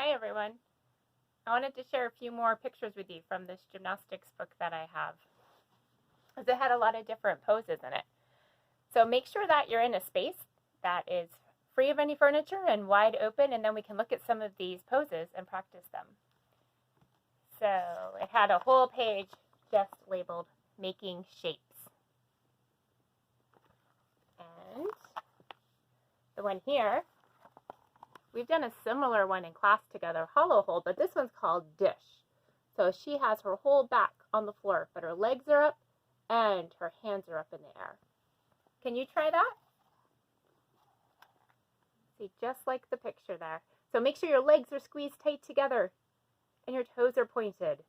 Hi everyone. I wanted to share a few more pictures with you from this gymnastics book that I have, because it had a lot of different poses in it. So make sure that you're in a space that is free of any furniture and wide open, and then we can look at some of these poses and practice them. So it had a whole page just labeled making shapes. And the one here, we've done a similar one in class together, hollow hold, but this one's called dish. So she has her whole back on the floor, but her legs are up and her hands are up in the air. Can you try that? See, just like the picture there. So make sure your legs are squeezed tight together and your toes are pointed.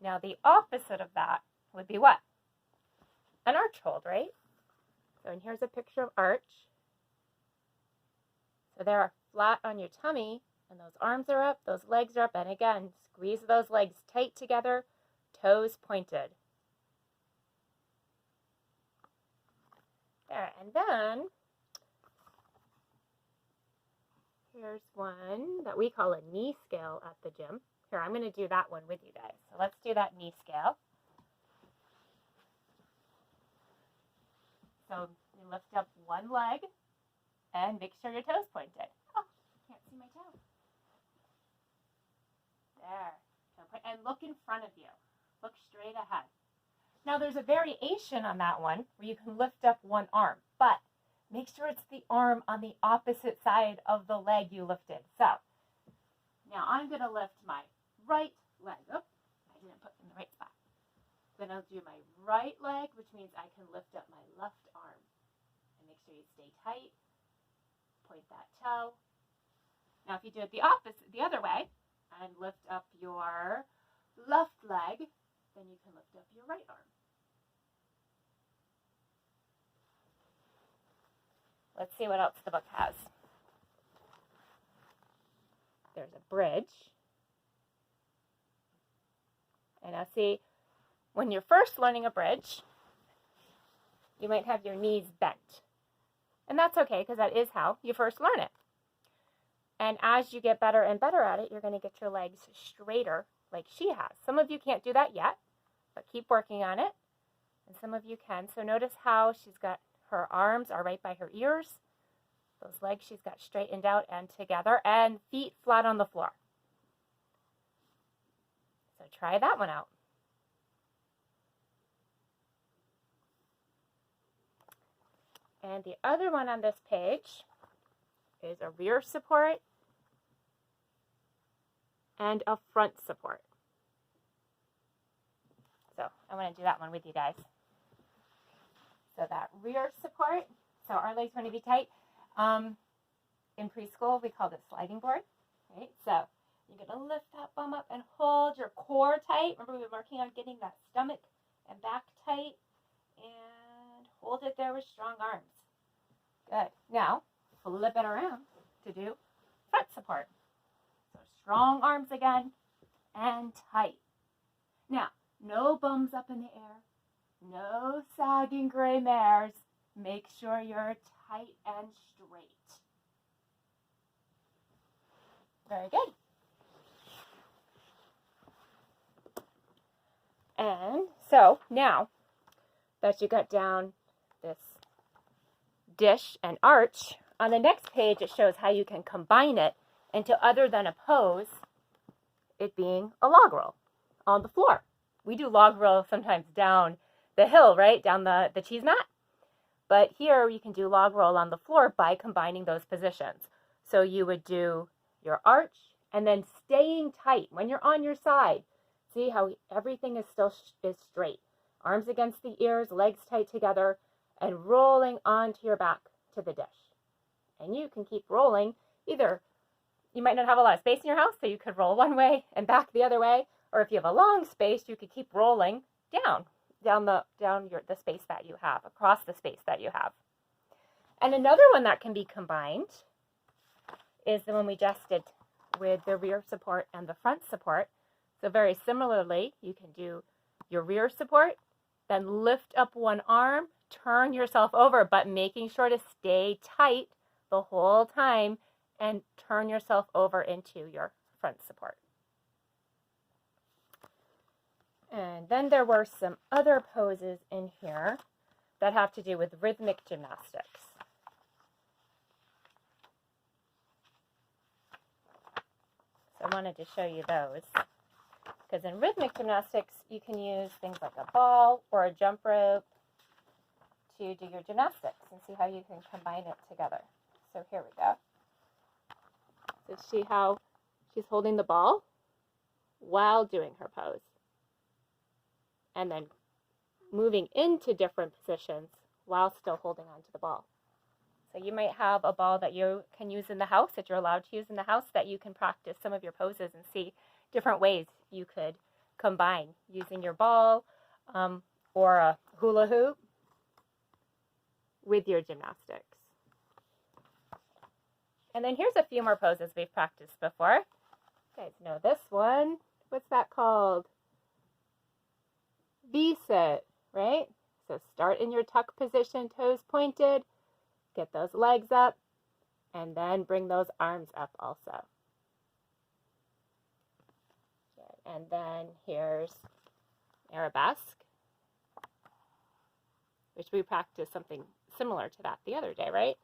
Now the opposite of that would be what? An arch hold, right? So and here's a picture of arch. So they're flat on your tummy, and those arms are up, those legs are up, and again, squeeze those legs tight together, toes pointed. There, and then here's one that we call a knee scale at the gym. Here, I'm going to do that one with you guys. So let's do that knee scale. So you lift up one leg and make sure your toes pointed. Oh, can't see my toe. There. And look in front of you. Look straight ahead. Now there's a variation on that one where you can lift up one arm, but make sure it's the arm on the opposite side of the leg you lifted. So now I'm going to lift my right leg. Oh, I didn't put it in the right spot. Then I'll do my right leg, which means I can lift up my left arm. And make sure you stay tight. Point that toe. Now if you do it the opposite, the other way, and lift up your left leg, then you can lift up your right arm. Let's see what else the book has. There's a bridge. And now see, when you're first learning a bridge, you might have your knees bent. And that's okay, because that is how you first learn it. And as you get better and better at it, you're going to get your legs straighter like she has. Some of you can't do that yet, but keep working on it. And some of you can. So notice how she's got her arms are right by her ears. Those legs she's got straightened out and together, and feet flat on the floor. So try that one out. And the other one on this page is a rear support and a front support. So I want to do that one with you guys. So that rear support, so our legs want to be tight. In preschool, we called it sliding board, right? So you're going to lift that bum up and hold your core tight. Remember, we were working on getting that stomach and back tight, and hold it there with strong arms. Good. Now, flip it around to do front support. So strong arms again and tight. Now, no bums up in the air. No sagging gray mares. Make sure you're tight and straight. Very good. And so now that you got down this dish and arch, on the next page it shows how you can combine it into other than a pose, it being a log roll on the floor. We do log roll sometimes down the hill, right? Down the cheese mat. But here you can do log roll on the floor by combining those positions. So you would do your arch and then staying tight when you're on your side. See how everything is still straight. Arms against the ears, legs tight together, and rolling onto your back to the dish. And you can keep rolling. Either you might not have a lot of space in your house, so you could roll one way and back the other way. Or if you have a long space, you could keep rolling down the space that you have, across the space that you have. And another one that can be combined is the one we just did with the rear support and the front support. So very similarly, you can do your rear support, then lift up one arm, turn yourself over, but making sure to stay tight the whole time and turn yourself over into your front support. And then there were some other poses in here that have to do with rhythmic gymnastics. So I wanted to show you those. Because in rhythmic gymnastics, you can use things like a ball or a jump rope to do your gymnastics and see how you can combine it together. So here we go. So see how she's holding the ball while doing her pose. And then moving into different positions while still holding onto the ball. So you might have a ball that you can use in the house, that you're allowed to use in the house, that you can practice some of your poses and see different ways you could combine using your ball or a hula hoop with your gymnastics. And then here's a few more poses we've practiced before. You guys know this one. What's that called? V-sit, right? So start in your tuck position, toes pointed, get those legs up, and then bring those arms up also. Okay, and then here's arabesque, which we practiced something similar to that the other day, right?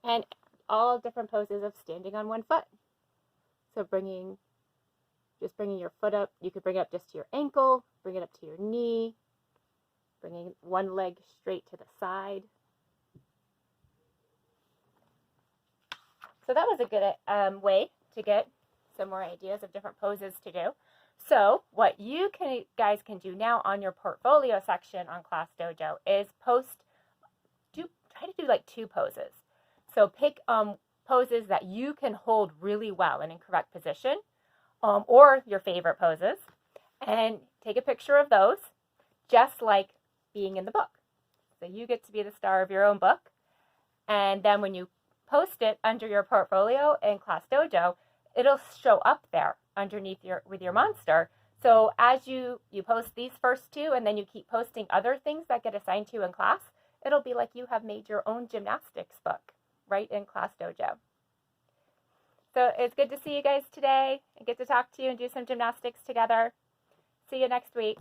And all different poses of standing on one foot. So just bringing your foot up. You could bring it up just to your ankle, bring it up to your knee, bringing one leg straight to the side. So that was a good way to get some more ideas of different poses to do. So what you guys can do now on your portfolio section on ClassDojo is try to do like 2 poses. So pick poses that you can hold really well in correct position, or your favorite poses, and take a picture of those, just like being in the book. So you get to be the star of your own book, and then when you post it under your portfolio in ClassDojo, it'll show up there underneath with your monster. So as you post these first 2, and then you keep posting other things that get assigned to you in class, it'll be like you have made your own gymnastics book right in ClassDojo. So it's good to see you guys today and get to talk to you and do some gymnastics together. See you next week.